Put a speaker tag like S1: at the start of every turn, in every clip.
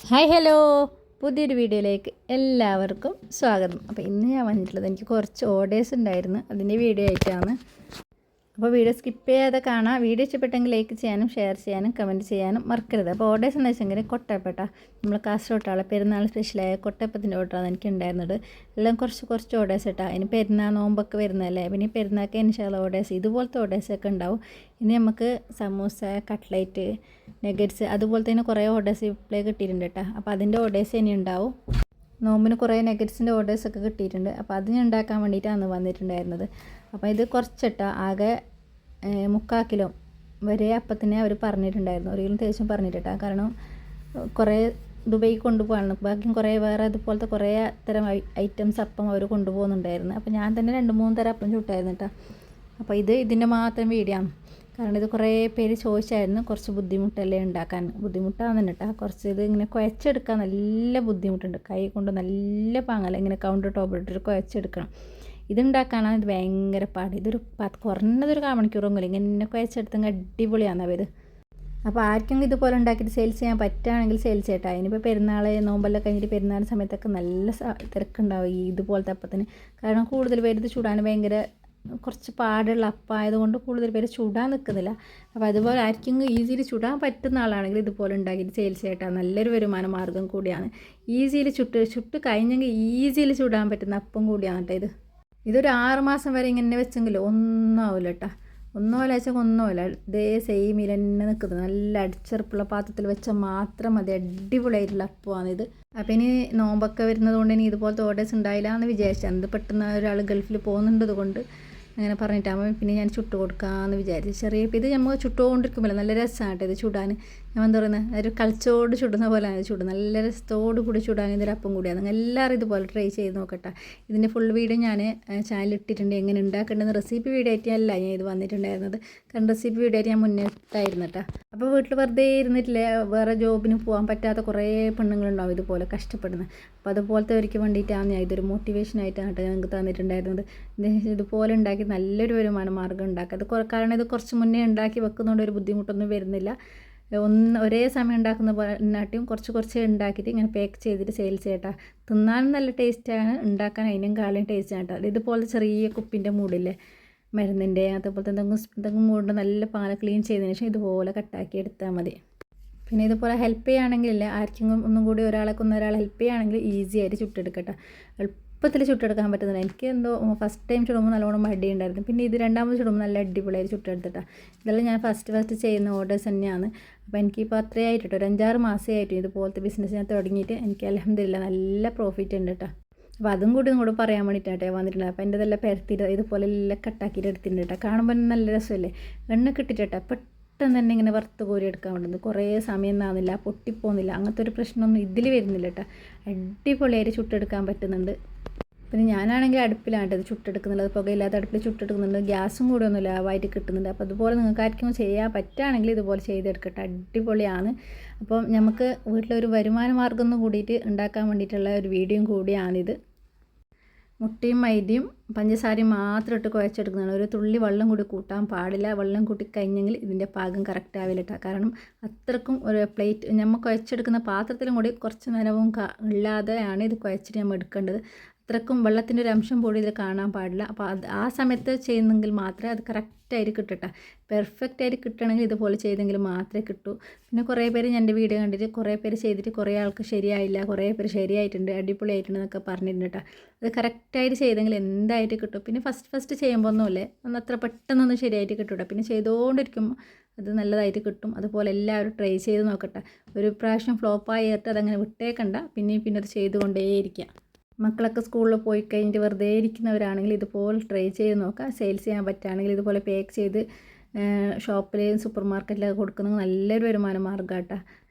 S1: Hi hello, പുതിയൊരു വീഡിയോയിലേക്ക് എല്ലാവർക്കും സ്വാഗതം. അപ്പോൾ ഇന്ന് ഞാൻ വന്നിട്ടുള്ളത് എനിക്ക് കുറച്ച് ഓർഡേഴ്സ് ഉണ്ടായിരുന്നു, അതിൻ്റെ വീഡിയോ ആയിട്ടാണ്. അപ്പോൾ വീഡിയോ സ്കിപ്പ് ചെയ്യാതെ കാണാം. വീഡിയോ ഇഷ്ടപ്പെട്ടെങ്കിൽ ലൈക്ക് ചെയ്യാനും ഷെയർ ചെയ്യാനും കമൻറ്റ് ചെയ്യാനും മറക്കരുത്. അപ്പോൾ ഓർഡേഴ്സ് എന്ന് വെച്ചെങ്കിൽ കൊട്ടയപ്പട്ട, നമ്മൾ കാസർഗോട്ടാളെ പെരുന്നാൾ സ്പെഷ്യലായ കൊട്ടയപ്പത്തിൻ്റെ ഓർഡറാണ് എനിക്ക് ഉണ്ടായിരുന്നത്. എല്ലാം കുറച്ച് ഓർഡേഴ്സ് ഇട്ടാൽ ഇനി പെരുന്നാൾ നോമ്പൊക്കെ വരുന്നതല്ലേ, പിന്നെ പെരുന്നാൾക്ക് ഇൻഷാല്ല ഓർഡേഴ്സ് ഇതുപോലത്തെ ഓർഡേഴ്സൊക്കെ ഉണ്ടാവും. ഇനി നമുക്ക് സമൂസ, കട്ട്ലേറ്റ്, നെഗറ്റ്സ് അതുപോലെ തന്നെ കുറേ ഓർഡേഴ്സ് ഇപ്പോഴേ കിട്ടിയിട്ടുണ്ട് കേട്ടോ. അപ്പോൾ അതിൻ്റെ ഓർഡേഴ്സ് ഇനി ഉണ്ടാവും. നോമ്പിന് കുറേ നെഗറ്റ്സിൻ്റെ ഓർഡേഴ്സൊക്കെ കിട്ടിയിട്ടുണ്ട്. അപ്പോൾ അതിന് ഉണ്ടാക്കാൻ വേണ്ടിയിട്ടാണ് വന്നിട്ടുണ്ടായിരുന്നത്. അപ്പോൾ ഇത് കുറച്ചിട്ട ആകെ 3/4 കിലോ വരെ അപ്പത്തിനെ അവർ പറഞ്ഞിട്ടുണ്ടായിരുന്നു, 1 കിലോ തേച്ചും പറഞ്ഞിട്ടാ. കാരണം കുറേ ദുബൈക്ക് കൊണ്ടുപോകാണ്, ബാക്കിയും കുറേ വേറെ അതുപോലത്തെ കുറേ തരം ഐറ്റംസ് അപ്പം അവർ കൊണ്ടുപോകുന്നുണ്ടായിരുന്നു. അപ്പോൾ ഞാൻ തന്നെ 2-3 തരം അപ്പം ചുട്ടായിരുന്നു കേട്ടോ. അപ്പോൾ ഇതിൻ്റെ മാത്രം വീഡിയോ ആണ്. കാരണം ഇത് കുറേ പേര് ചോദിച്ചായിരുന്നു. കുറച്ച് ബുദ്ധിമുട്ടല്ലേ ഉണ്ടാക്കാൻ, ബുദ്ധിമുട്ടാണെന്ന് കേട്ടോ. കുറച്ച് ഇത് ഇങ്ങനെ കുഴച്ചെടുക്കാൻ നല്ല ബുദ്ധിമുട്ടുണ്ട്, കൈ കൊണ്ട് നല്ല പാങ്ങല ഇങ്ങനെ കൗണ്ടർ ടോപ്പ് ഇട്ടിട്ട് കുഴച്ചെടുക്കണം. ഇതുണ്ടാക്കാനാണ് ഇത് ഭയങ്കര പാട്. ഇതൊരു കുറഞ്ഞതൊരു 1/4 മണിക്കൂറൊന്നുമില്ല, ഇങ്ങനെ കുഴച്ചെടുത്തെങ്കിൽ അടിപൊളിയാണ് അവർ. അപ്പോൾ ആർക്കെങ്കിലും ഇതുപോലെ ഉണ്ടാക്കിയിട്ട് സെയിൽസ് ചെയ്യാൻ പറ്റുകയാണെങ്കിൽ സെയിൽസ് ചെയ്യട്ടെ. ഇനിയിപ്പോൾ പെരുന്നാൾ നോമ്പെല്ലാം കഴിഞ്ഞിട്ട് പെരുന്നാൾ സമയത്തൊക്കെ നല്ല തിരക്കുണ്ടാവും ഈ ഇതുപോലത്തെ അപ്പത്തിന്. കാരണം കൂടുതൽ പേര് ഇത് ചൂടാൻ ഭയങ്കര കുറച്ച് പാടുള്ള അപ്പമായതുകൊണ്ട് കൂടുതൽ പേര് ചുടാൻ നിൽക്കുന്നില്ല. അപ്പോൾ അതുപോലെ ആർക്കെങ്കിലും ഈസിയിൽ ചുടാൻ പറ്റുന്ന ആളാണെങ്കിൽ ഇതുപോലെ ഉണ്ടാക്കിയിട്ട് സെയിൽസ് ചെയ്യട്ടെ, നല്ലൊരു വരുമാന മാർഗ്ഗം കൂടിയാണ്. ഈസിയിൽ ചുട്ട് കഴിഞ്ഞെങ്കിൽ ഈസിയിൽ ചുടാൻ പറ്റുന്ന അപ്പം കൂടിയാണ് കേട്ടോ. ഇതൊരു 6 മാസം വരെ ഇങ്ങനെ വെച്ചെങ്കിൽ ഒന്നും ആവില്ല കേട്ടോ. ഒന്നുമില്ല ഇതേ സെയിമിൽ തന്നെ നിൽക്കുന്നത്. നല്ല അടിച്ചെറുപ്പുള്ള പാത്രത്തിൽ വെച്ചാൽ മാത്രം മതി, അടിപൊളിയായിട്ടുള്ള അപ്പമാണിത്. അപ്പോൾ ഇനി നോമ്പൊക്കെ വരുന്നത് കൊണ്ട് ഇനി ഇതുപോലത്തെ ഓർഡേഴ്സ് ഉണ്ടായില്ല എന്ന് വിചാരിച്ചാൽ, അത് പെട്ടെന്ന് ഒരാൾ ഗൾഫിൽ പോകുന്നുണ്ടത് കൊണ്ട് അങ്ങനെ പറഞ്ഞിട്ടാകുമ്പോൾ പിന്നെ ഞാൻ ചുട്ട് കൊടുക്കാമെന്ന് വിചാരിച്ചു. ചെറിയ ഇത് നമ്മൾ ചുട്ടുകൊണ്ടിരിക്കുമ്പോൾ നല്ല രസമാണ് കേട്ടോ ഇത് ചുടാൻ. ഞാൻ എന്താ പറയുന്നത്, ഒരു കളിച്ചോട് ചുടുന്ന പോലെയാണ് ഇത് ചുടുന്നത്. നല്ല രസത്തോട് കൂടി ചുടാൻ ഇതൊരു അപ്പം കൂടിയാണ്. എല്ലാവരും ഇതുപോലെ ട്രൈ ചെയ്ത് നോക്കട്ടെ. ഇതിൻ്റെ ഫുൾ വീഡിയോ ഞാൻ ചാനലിൽ ഇട്ടിട്ടുണ്ട്, എങ്ങനെ ഉണ്ടാക്കേണ്ടത്. റെസിപ്പി വീഡിയോ ആയിട്ടല്ല ഞാൻ ഇത് വന്നിട്ടുണ്ടായിരുന്നത്, കാരണം റെസിപ്പി വീഡിയോ ആയിട്ട് ഞാൻ മുന്നേ ഇട്ടായിരുന്നു കേട്ടോ. അപ്പോൾ വീട്ടിൽ വെറുതെ ഇരുന്നിട്ടില്ലേ, വേറെ ജോബിന് പോകാൻ പറ്റാത്ത കുറേ പെണ്ണുങ്ങളുണ്ടാവും ഇതുപോലെ കഷ്ടപ്പെടുന്നത്. അപ്പോൾ അതുപോലത്തെവർക്ക് വേണ്ടിയിട്ടാണ് ഞാൻ ഇതൊരു മോട്ടിവേഷനായിട്ടാണ് കേട്ടോ ഞങ്ങൾക്ക് തന്നിട്ടുണ്ടായിരുന്നത്. ഇതുപോലെ ഉണ്ടാക്കി നല്ലൊരു വരുമാന മാർഗ്ഗം ഉണ്ടാക്കുക. അത് കാരണം ഇത് കുറച്ച് മുന്നേ ഉണ്ടാക്കി വെക്കുന്നതുകൊണ്ട് ഒരു ബുദ്ധിമുട്ടൊന്നും വരുന്നില്ല. ഒരേ സമയം ഉണ്ടാക്കുന്ന നാട്ടിയും കുറച്ച് ഉണ്ടാക്കിയിട്ട് ഇങ്ങനെ പാക്ക് ചെയ്തിട്ട് സെയിൽസ് ചെയ്യട്ടോ. തിന്നാനും നല്ല ടേസ്റ്റാണ്, ഉണ്ടാക്കാൻ അതിനും കാളിയും ടേസ്റ്റാണ് കേട്ടോ. ഇതുപോലെ ചെറിയ കുപ്പിൻ്റെ മൂടില്ലേ മരുന്നിൻ്റെ, അതുപോലത്തെ എന്തെങ്കിലും മൂടിൻ്റെ നല്ല പാല ക്ലീൻ ചെയ്തതിന് ശേഷം ഇതുപോലെ കട്ടാക്കി എടുത്താൽ മതി. പിന്നെ ഇതുപോലെ ഹെൽപ്പ് ചെയ്യുകയാണെങ്കിലില്ലേ, ആർക്കെങ്കിലും ഒന്നും കൂടി ഒരാളെ ഹെൽപ്പ് ചെയ്യുകയാണെങ്കിൽ ഈസി ആയിട്ട് ചുട്ടെടുക്കട്ടെ. എളുപ്പത്തിൽ ചുട്ടെടുക്കാൻ പറ്റുന്നില്ല. എനിക്ക് എന്തോ ഫസ്റ്റ് ടൈം ചുടുമ്പോൾ നല്ലോണം മടിയുണ്ടായിരുന്നു. പിന്നെ ഇത് രണ്ടാമത് ചുടുമ്പോൾ നല്ല അടിപൊളിയായിട്ട് ചുട്ടെടുത്തിട്ടാണ്. ഇതെല്ലാം ഞാൻ ഫസ്റ്റ് ചെയ്യുന്ന ഓർഡേഴ്സ് തന്നെയാണ്. അപ്പോൾ എനിക്കിപ്പോൾ അത്രയായിട്ട് കേട്ടോ, ഒരു 5-6 മാസമായിട്ട് ഇതുപോലത്തെ ബിസിനസ് ഞാൻ തുടങ്ങിയിട്ട് എനിക്ക് അൽഹംദുലില്ലാ നല്ല പ്രോഫിറ്റ് ഉണ്ട് കേട്ടോ. അപ്പോൾ അതും കൂടി നിങ്ങളോട് പറയാൻ വേണ്ടിയിട്ടാട്ടെ വന്നിട്ടുണ്ട്. അപ്പോൾ എൻ്റെ ഇതെല്ലാം പരത്തിയിട്ട് ഇതുപോലെ എല്ലാം കട്ടാക്കിയിട്ട് എടുത്തിട്ടുണ്ട് കേട്ടോ. കാണുമ്പോൾ നല്ല രസമല്ലേ, എണ്ണ കിട്ടിയിട്ടോ. പെട്ടെന്ന് തന്നെ ഇങ്ങനെ വറുത്ത് കോരി എടുക്കാൻ വേണ്ടുന്നത്, കുറേ സമയം നാന്നില്ല, പൊട്ടിപ്പോകുന്നില്ല, അങ്ങനത്തെ ഒരു പ്രശ്നമൊന്നും ഇതിൽ വരുന്നില്ല കേട്ടോ. അടിപൊളിയായിട്ട് ചുട്ടെടുക്കാൻ പറ്റുന്നുണ്ട്. പിന്നെ ഞാനാണെങ്കിൽ അടുപ്പിലാണ് ഇത് ചുട്ടെടുക്കുന്നുള്ളത്, പുകയില്ലാത്ത അടുപ്പിൽ ചുട്ടെടുക്കുന്നുണ്ട്. ഗ്യാസും കൂടെ ഒന്നും ലാഭമായിട്ട് കിട്ടുന്നുണ്ട്. അപ്പോൾ അതുപോലെ നിങ്ങൾക്ക് ആർക്കും ചെയ്യാൻ പറ്റുകയാണെങ്കിൽ ഇതുപോലെ ചെയ്തെടുക്കട്ടെ, അടിപൊളിയാണ്. അപ്പോൾ നമുക്ക് വീട്ടിലൊരു വരുമാന മാർഗ്ഗം ഒന്നും കൂടിയിട്ട് ഉണ്ടാക്കാൻ വേണ്ടിയിട്ടുള്ള ഒരു വീഡിയോയും കൂടിയാണിത്. മുട്ടയും മൈദയും പഞ്ചസാരയും മാത്രം ഇട്ട് കുഴച്ചെടുക്കുന്നതാണ്. ഒരു തുള്ളി വെള്ളം കൂടി കൂട്ടാൻ പാടില്ല. വെള്ളം കൂട്ടി കഴിഞ്ഞെങ്കിൽ ഇതിൻ്റെ പാകം കറക്റ്റ് ആവില്ല കേട്ടോ. കാരണം അത്രക്കും ഒരു പ്ലേറ്റ് നമ്മൾ കുഴച്ചെടുക്കുന്ന പാത്രത്തിലും കൂടി കുറച്ച് നേരവും ഇല്ലാതെയാണ് ഇത് കുഴച്ചിട്ട് നമ്മൾ എടുക്കേണ്ടത്. അത്രക്കും വെള്ളത്തിൻ്റെ ഒരു അംശം പോലും ഇതിൽ കാണാൻ പാടില്ല. അപ്പോൾ ആ സമയത്ത് ചെയ്യുന്നെങ്കിൽ മാത്രമേ അത് കറക്റ്റായിട്ട് കിട്ടട്ടെ. പെർഫെക്റ്റ് ആയിട്ട് കിട്ടണമെങ്കിൽ ഇതുപോലെ ചെയ്തെങ്കിൽ മാത്രമേ കിട്ടൂ. പിന്നെ കുറേ പേര് എൻ്റെ വീഡിയോ കണ്ടിട്ട് കുറേ പേര് ചെയ്തിട്ട് കുറേ ആൾക്ക് ശരിയായില്ല, കുറേ പേര് ശരിയായിട്ടുണ്ട്, അടിപൊളിയായിട്ടുണ്ട് എന്നൊക്കെ പറഞ്ഞിട്ടുണ്ട് കേട്ടോ. അത് കറക്റ്റായിട്ട് ചെയ്തെങ്കിൽ എന്തായിട്ട് കിട്ടും. പിന്നെ ഫസ്റ്റ് ചെയ്യുമ്പോൾ ഒന്നുമില്ലേ, അത്ര പെട്ടെന്നൊന്നും ശരിയായിട്ട് കിട്ടൂട്ടോ. പിന്നെ ചെയ്തുകൊണ്ടിരിക്കുമ്പോൾ അത് നല്ലതായിട്ട് കിട്ടും. അതുപോലെ എല്ലാവരും ട്രൈ ചെയ്ത് നോക്കട്ടെ. ഒരു പ്രാവശ്യം ഫ്ലോപ്പായിട്ട് അതങ്ങനെ വിട്ടേക്കണ്ട, പിന്നെ അത് ചെയ്തുകൊണ്ടേയിരിക്കുക. മക്കളൊക്കെ സ്കൂളിൽ പോയി കഴിഞ്ഞിട്ട് വെറുതെ ഇരിക്കുന്നവരാണെങ്കിൽ ഇതുപോലെ ട്രൈ ചെയ്ത് നോക്കുക. സെയിൽസ് ചെയ്യാൻ പറ്റുകയാണെങ്കിൽ ഇതുപോലെ പാക്ക് ചെയ്ത് ഷോപ്പിലെയും സൂപ്പർ മാർക്കറ്റിലൊക്കെ കൊടുക്കുന്നത് നല്ലൊരു വരുമാന മാർഗ്ഗം കേട്ടോ.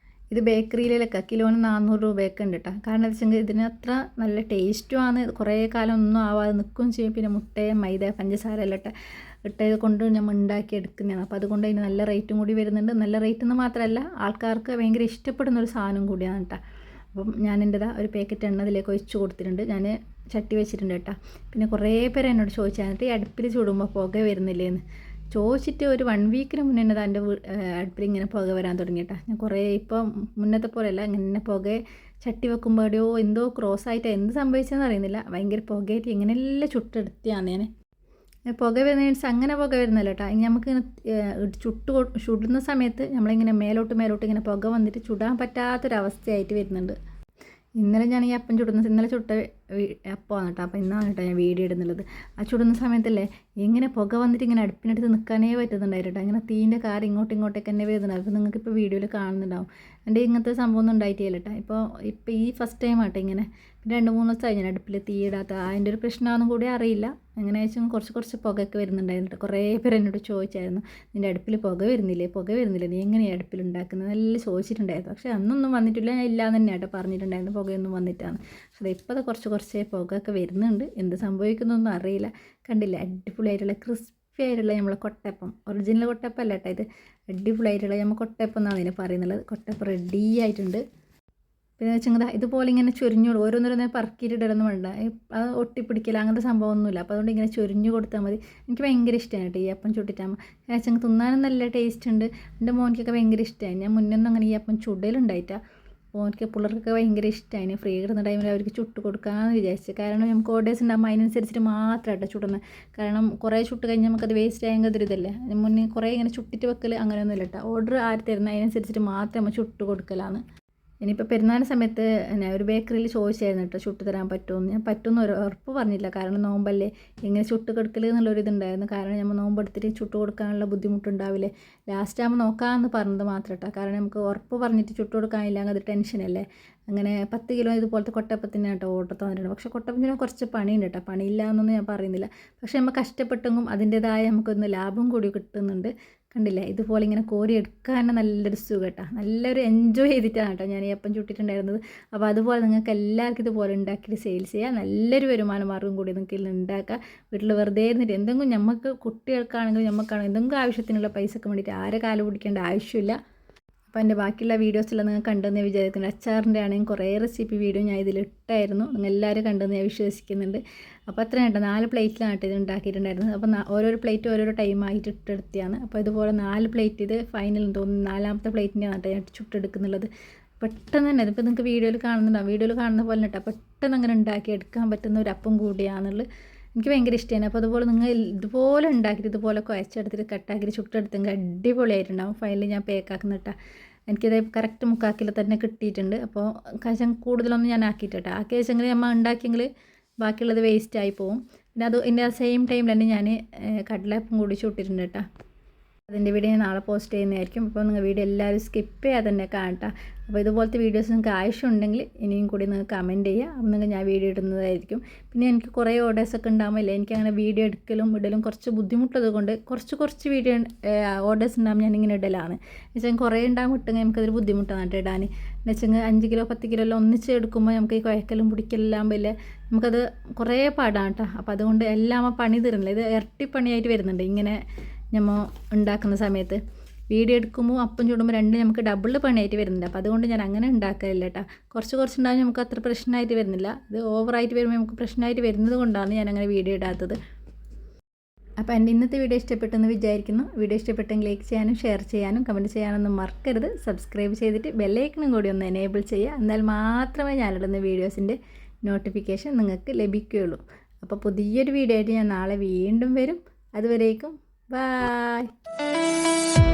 S1: ഇത് ബേക്കറിയിലൊക്കെ കിലോന് 400 രൂപയൊക്കെ ഉണ്ട് കേട്ടോ. കാരണം എന്താ വെച്ചെങ്കിൽ ഇതിന് അത്ര നല്ല ടേസ്റ്റുമാണ്, കുറേ കാലം ഒന്നും ആവാതെ നിൽക്കുകയും ചെയ്യും. പിന്നെ മുട്ടയും മൈദ പഞ്ചസാര എല്ലാം ഇട്ടത് കൊണ്ട് നമ്മൾ ഉണ്ടാക്കി എടുക്കുന്നതാണ്. അപ്പോൾ അതുകൊണ്ട് ഇതിന് നല്ല റേറ്റും കൂടി വരുന്നുണ്ട്. നല്ല റേറ്റ് എന്ന് മാത്രമല്ല, ആൾക്കാർക്ക് ഭയങ്കര ഇഷ്ടപ്പെടുന്ന ഒരു സാധനം കൂടിയാണ് കേട്ടോ. അപ്പം ഞാൻ എൻ്റെതാ ഒരു പാക്കറ്റ് എണ്ണ അതിലേക്ക് ഒഴിച്ച് കൊടുത്തിട്ടുണ്ട്. ഞാൻ ചട്ടി വെച്ചിട്ടുണ്ട് കേട്ടോ. പിന്നെ കുറേ പേര് എന്നോട് ചോദിച്ചാൽ ഈ അടുപ്പിൽ ചുടുമ്പോൾ പുക വരുന്നില്ലേന്ന്. ചോദിച്ചിട്ട് ഒരു 1 വീക്കിന് മുന്നേ തന്നെ എൻ്റെ അടുപ്പിൽ ഇങ്ങനെ പുക വരാൻ തുടങ്ങിയിട്ടാ. ഞാൻ കുറേ ഇപ്പം മുന്നത്തെ പോലെയല്ല, ഇങ്ങനെ പുക ചട്ടി വെക്കുമ്പോൾ എവിടെയോ എന്തോ ക്രോസ് ആയിട്ട് എന്ത് സംഭവിച്ചതെന്ന് അറിയുന്നില്ല, ഭയങ്കര പുകയായിട്ട് ഇങ്ങനെയെല്ലാം ചുട്ടെടുത്തിയാണ് ഞാൻ. പുക വരുന്ന മീൻസ് അങ്ങനെ പുക വരുന്നല്ലോ കേട്ടോ. നമുക്ക് ചുടുന്ന സമയത്ത് നമ്മളിങ്ങനെ മേലോട്ട് ഇങ്ങനെ പുക വന്നിട്ട് ചുടാൻ പറ്റാത്തൊരവസ്ഥയായിട്ട് വരുന്നുണ്ട്. ഇന്നലെ ഞാൻ ഈ അപ്പം ചുടുന്ന ഇന്നലെ ചുട്ട അപ്പമാണ് കേട്ടോ. അപ്പോൾ ഇന്നാണ് കേട്ടോ ഞാൻ വീഡിയോ ഇടുന്നുള്ളത്. ആ ചുടുന്ന സമയത്തല്ലേ ഇങ്ങനെ പുക വന്നിട്ട് ഇങ്ങനെ അടുപ്പിനടുത്ത് നിൽക്കാനേ പറ്റുന്നുണ്ടായിരുന്നു കേട്ടോ. ഇങ്ങനെ തീൻ്റെ കാർ ഇങ്ങോട്ടേക്ക് തന്നെ വരുന്നുണ്ടാവും. അപ്പോൾ നിങ്ങൾക്കിപ്പോൾ വീഡിയോയിൽ കാണുന്നുണ്ടാവും. എൻ്റെ ഇങ്ങനത്തെ സംഭവം ഒന്നും ഉണ്ടായിട്ടില്ല കേട്ടോ. ഇപ്പോൾ ഈ ഫസ്റ്റ് ടൈം ആട്ടോ ഇങ്ങനെ. 2-3 ദിവസമായി ഞാൻ അടുപ്പിൽ തീയിടാത്ത. അതിൻ്റെ ഒരു പ്രശ്നമാണെന്നും കൂടി അറിയില്ല. അങ്ങനെ വെച്ചാൽ കുറച്ച് പുകയൊക്കെ വരുന്നുണ്ടായിരുന്നു കേട്ടോ. കുറേ പേര് എന്നോട് ചോദിച്ചായിരുന്നു, നിൻ്റെ അടുപ്പിൽ പുക വരുന്നില്ലേ, നീ എങ്ങനെയാണ് അടുപ്പിൽ ഉണ്ടാക്കുന്നത് എല്ലാം ചോദിച്ചിട്ടുണ്ടായിരുന്നു. പക്ഷേ അന്നൊന്നും വന്നിട്ടില്ല, ഞാൻ ഇല്ലാന്ന് തന്നെ കേട്ടോ പറഞ്ഞിട്ടുണ്ടായിരുന്നു, പുകയൊന്നും വന്നിട്ടാണ്. പക്ഷേ ഇപ്പോൾ കുറച്ച് പുകയൊക്കെ വരുന്നുണ്ട്. എന്ത് സംഭവിക്കുന്നൊന്നും അറിയില്ല. കണ്ടില്ല, അടിപൊളിയായിട്ടുള്ള ക്രിസ്പി ആയിട്ടുള്ള നമ്മളെ കൊട്ടപ്പം, ഒറിജിനൽ കൊട്ടപ്പം അല്ല കേട്ടോ ഇത്, അടിപൊളിയായിട്ടുള്ള നമ്മൾ കൊട്ടപ്പം എന്നാണ് ഇതിന് പറയുന്നത്. കൊട്ടപ്പം റെഡി ആയിട്ടുണ്ട്. പിന്നെ വെച്ചാൽ ഇതുപോലെ ഇങ്ങനെ ചൊരിഞ്ഞോളൂ, ഓരോന്നോരോന്ന് പറക്കിയിട്ടിടൊന്നും വേണ്ട, അത് ഒട്ടിപ്പിടിക്കില്ല, അങ്ങനത്തെ സംഭവമൊന്നുമില്ല. അപ്പോൾ അതുകൊണ്ട് ഇങ്ങനെ ചൊരിഞ്ഞു കൊടുത്താൽ മതി. എനിക്ക് ഭയങ്കര ഇഷ്ടമാണ് കേട്ടോ ഈ അപ്പം ചുട്ടിട്ടാകുമ്പോൾ. വെച്ചാൽ തിന്നാനും നല്ല ടേസ്റ്റ് ഉണ്ട്. എൻ്റെ മോനിക്കൊക്കെ ഭയങ്കര ഇഷ്ടമായി. ഞാൻ മുന്നൊന്നും അങ്ങനെ ഈ അപ്പം ചുടലുണ്ടായിട്ടാ. മോനിക്ക് പിള്ളേർക്കൊക്കെ ഭയങ്കര ഇഷ്ടമായി. ഫ്രീ കിട്ടുന്ന ടൈമിൽ അവർക്ക് ചുട്ട് കൊടുക്കാമെന്ന് വിചാരിച്ചു. കാരണം നമുക്ക് ഓർഡേഴ്സ് ഉണ്ടാകുമ്പോൾ അതിനനുസരിച്ചിട്ട് മാത്രമായിട്ട് ചുടുന്നത്. കാരണം കുറേ ചുട്ട് കഴിഞ്ഞാൽ നമുക്കത് വേസ്റ്റ് ആയെങ്കിൽ ഇതല്ലേ. മുന്നേ കുറേ ഇങ്ങനെ ചുട്ടിട്ട് വെക്കൽ അങ്ങനെയൊന്നുമില്ല കേട്ടോ. ഓർഡർ ആര് തരുന്ന അതിനനുസരിച്ചിട്ട് മാത്രം നമ്മൾ ചുട്ട് കൊടുക്കലാണ്. ഇനിയിപ്പോൾ പെരുന്നാൾ സമയത്ത് ഞാൻ ഒരു ബേക്കറിയിൽ ചോദിച്ചായിരുന്നു കേട്ടോ ചുട്ട് തരാൻ പറ്റുമെന്ന്. ഞാൻ പറ്റുമെന്ന് ഉറപ്പ് പറഞ്ഞില്ല, കാരണം നോമ്പല്ലേ, ഇങ്ങനെ ചുട്ട് കൊടുക്കൽ എന്നുള്ളൊരിതുണ്ടായിരുന്നു. കാരണം നമ്മൾ നോമ്പെടുത്തിട്ട് ചുട്ട് കൊടുക്കാനുള്ള ബുദ്ധിമുട്ടുണ്ടാവില്ലേ. ലാസ്റ്റ് ആകുമ്പോൾ നോക്കാമെന്ന് പറഞ്ഞത് മാത്രം കേട്ടോ. കാരണം നമുക്ക് ഉറപ്പ് പറഞ്ഞിട്ട് ചുട്ട് കൊടുക്കാനില്ല, അത് ടെൻഷനല്ലേ. അങ്ങനെ 10 കിലോ ഇതുപോലത്തെ കൊട്ടപ്പത്തിന് കേട്ടോ ഓർഡർ തന്നിട്ടുണ്ട്. പക്ഷേ കൊട്ടപ്പത്തിന് കുറച്ച് പണിയുണ്ട് കേട്ടോ. പണിയില്ല എന്നൊന്നും ഞാൻ പറയുന്നില്ല. പക്ഷേ നമ്മൾ കഷ്ടപ്പെട്ടെങ്കിലും അതിൻ്റേതായ നമുക്കൊന്ന് ലാഭം കൂടി കിട്ടുന്നുണ്ട്. കണ്ടില്ലേ, ഇതുപോലെ ഇങ്ങനെ കോരി എടുക്കാൻ തന്നെ നല്ലൊരു സുഖം കേട്ടോ. നല്ലൊരു എൻജോയ് ചെയ്തിട്ടാണ് കേട്ടോ ഞാൻ ഈ അപ്പം ചുട്ടിട്ടുണ്ടായിരുന്നത്. അപ്പോൾ അതുപോലെ നിങ്ങൾക്ക് എല്ലാവർക്കും ഇതുപോലെ ഉണ്ടാക്കിയിട്ട് സെയിൽസ് ചെയ്യുക. നല്ലൊരു വരുമാന മാർഗ്ഗം കൂടി നിങ്ങൾക്ക് ഇതിൽ ഉണ്ടാക്കുക. വീട്ടിൽ വെറുതെ ഇരുന്നിട്ട് എന്തെങ്കിലും നമുക്ക് കുട്ടികൾക്കാണെങ്കിലും നമുക്കാണെങ്കിലും എന്തെങ്കിലും ആവശ്യത്തിനുള്ള പൈസക്ക് വേണ്ടിയിട്ട് ആരെ കാല് പിടിക്കേണ്ട ആവശ്യമില്ല. അപ്പോൾ എൻ്റെ ബാക്കിയുള്ള വീഡിയോസെല്ലാം നിങ്ങൾ കണ്ടെന്ന് വിചാരിക്കുന്നു. അച്ചാറിൻ്റെ ആണെങ്കിൽ കുറേ റെസിപ്പി വീഡിയോ ഞാൻ ഇതിലിട്ടായിരുന്നു. നിങ്ങൾ എല്ലാവരും കണ്ടെന്ന് ഞാൻ വിശ്വസിക്കുന്നുണ്ട്. അപ്പോൾ അത്രയും കേട്ടോ, 4 പ്ലേറ്റിലാണ് ഇത് ഉണ്ടാക്കിയിട്ടുണ്ടായിരുന്നത്. അപ്പോൾ ഓരോരോ പ്ലേറ്റ് ഓരോരോ ടൈമായിട്ട് ഇട്ടെടുത്തിയാണ്. അപ്പോൾ ഇതുപോലെ 4 പ്ലേറ്റ് ഇത് ഫൈനൽ തോന്നുന്നു 4ാമത്തെ പ്ലേറ്റിൻ്റെയാണ് കേട്ടോ ഞാൻ ചുട്ടെടുക്കുന്നുള്ളത്. പെട്ടെന്ന് തന്നെ ഇതിപ്പോൾ നിങ്ങൾക്ക് വീഡിയോയിൽ കാണുന്നുണ്ടാവും, വീഡിയോയിൽ കാണുന്ന പോലെ കേട്ടോ പെട്ടെന്ന് അങ്ങനെ ഉണ്ടാക്കി എടുക്കാൻ പറ്റുന്ന ഒരു അപ്പം കൂടിയാണെന്നുള്ളത് എനിക്ക് ഭയങ്കര ഇഷ്ടമാണ്. അപ്പോൾ അതുപോലെ നിങ്ങൾ ഇതുപോലെ ഉണ്ടാക്കിയിട്ട് ഇതുപോലെ കുഴച്ചെടുത്തിട്ട് കട്ടാക്കിയിട്ട് ചുട്ടെടുത്തെങ്കിൽ അടിപൊളിയായിട്ടുണ്ടാവും. ഫൈനൽ ഞാൻ പേക്കാക്കുന്ന കേട്ടോ. എനിക്കിത് കറക്റ്റ് 3/4 കിലോ തന്നെ കിട്ടിയിട്ടുണ്ട്. അപ്പോൾ കാശം കൂടുതലൊന്നും ഞാൻ ആക്കിയിട്ടാ. ആക്കി വെച്ചെങ്കിൽ നമ്മൾ ഉണ്ടാക്കിയെങ്കിൽ ബാക്കിയുള്ളത് വേസ്റ്റ് ആയി പോകും. പിന്നെ അത് ഇതിൻ്റെ സെയിം ടൈമിൽ തന്നെ ഞാൻ കടലപ്പം കൂടി ചുട്ടിട്ടുണ്ട് കേട്ടോ. അതിൻ്റെ വീഡിയോ ഞാൻ നാളെ പോസ്റ്റ് ചെയ്യുന്നതായിരിക്കും. അപ്പോൾ നിങ്ങൾ വീഡിയോ എല്ലാവരും സ്കിപ്പ് ചെയ്യാതെ തന്നെ കാണട്ടെ. അപ്പോൾ ഇതുപോലത്തെ വീഡിയോസ് നിങ്ങൾക്ക് ആവശ്യമുണ്ടെങ്കിൽ ഇനിയും കൂടി നിങ്ങൾക്ക് കമൻറ്റ് ചെയ്യുക. അപ്പോൾ നിങ്ങൾ ഞാൻ വീഡിയോ ഇടുന്നതായിരിക്കും. പിന്നെ എനിക്ക് കുറേ ഓർഡേഴ്സൊക്കെ ഉണ്ടാകുമ്പോൾ എനിക്കങ്ങനെ വീഡിയോ എടുക്കലും ഇടലും കുറച്ച് ബുദ്ധിമുട്ടത് കൊണ്ട് കുറച്ച് വീഡിയോ ഓർഡേഴ്സ് ഉണ്ടാകുമ്പോൾ ഞാനിങ്ങനെ ഇടലാണ്. എന്നുവെച്ചാൽ കുറേ ഉണ്ടാകുമ്പോൾ ഇട്ടെങ്കിൽ നമുക്കതൊരു ബുദ്ധിമുട്ടാണ് കേട്ടോ ഇടാൻ. എന്നുവെച്ചെങ്കിൽ 5 കിലോ 10 കിലോ എല്ലാം ഒന്നിച്ച് എടുക്കുമ്പോൾ നമുക്ക് ഈ കുഴക്കലും പിടിക്കലെല്ലാം വലിയ നമുക്കത് കുറേ പാടാണ് കേട്ടോ. അപ്പോൾ അതുകൊണ്ട് എല്ലാം പണി തീരുന്നില്ല, ഇത് ഇരട്ടിപ്പണിയായിട്ട് വരുന്നുണ്ട് ഇങ്ങനെ നമ്മൾ ഉണ്ടാക്കുന്ന സമയത്ത്. വീഡിയോ എടുക്കുമ്പോൾ അപ്പം ചൂടുമ്പോൾ രണ്ടും നമുക്ക് ഡബിൾ പണിയായിട്ട് വരുന്നുണ്ട്. അപ്പോൾ അതുകൊണ്ട് ഞാൻ അങ്ങനെ ഉണ്ടാക്കലില്ല കേട്ടോ. കുറച്ചുണ്ടാകും നമുക്ക് അത്ര പ്രശ്നമായിട്ട് വരുന്നില്ല. ഇത് ഓവറായിട്ട് വരുമ്പോൾ നമുക്ക് പ്രശ്നമായിട്ട് വരുന്നത് കൊണ്ടാണ് ഞാൻ അങ്ങനെ വീഡിയോ ഇടാത്തത്. അപ്പോൾ എൻ്റെ ഇന്നത്തെ വീഡിയോ ഇഷ്ടപ്പെട്ടെന്ന് വിചാരിക്കുന്നു. വീഡിയോ ഇഷ്ടപ്പെട്ടെങ്കിൽ ലൈക്ക് ചെയ്യാനും ഷെയർ ചെയ്യാനും കമൻറ്റ് ചെയ്യാനൊന്നും മറക്കരുത്. സബ്സ്ക്രൈബ് ചെയ്തിട്ട് ബെല്ലൈക്കണും കൂടി ഒന്ന് എനേബിൾ ചെയ്യുക. എന്നാൽ മാത്രമേ ഞാനിടുന്ന വീഡിയോസിൻ്റെ നോട്ടിഫിക്കേഷൻ നിങ്ങൾക്ക് ലഭിക്കുകയുള്ളൂ. അപ്പോൾ പുതിയൊരു വീഡിയോ ആയിട്ട് ഞാൻ നാളെ വീണ്ടും വരും. അതുവരേക്കും bye.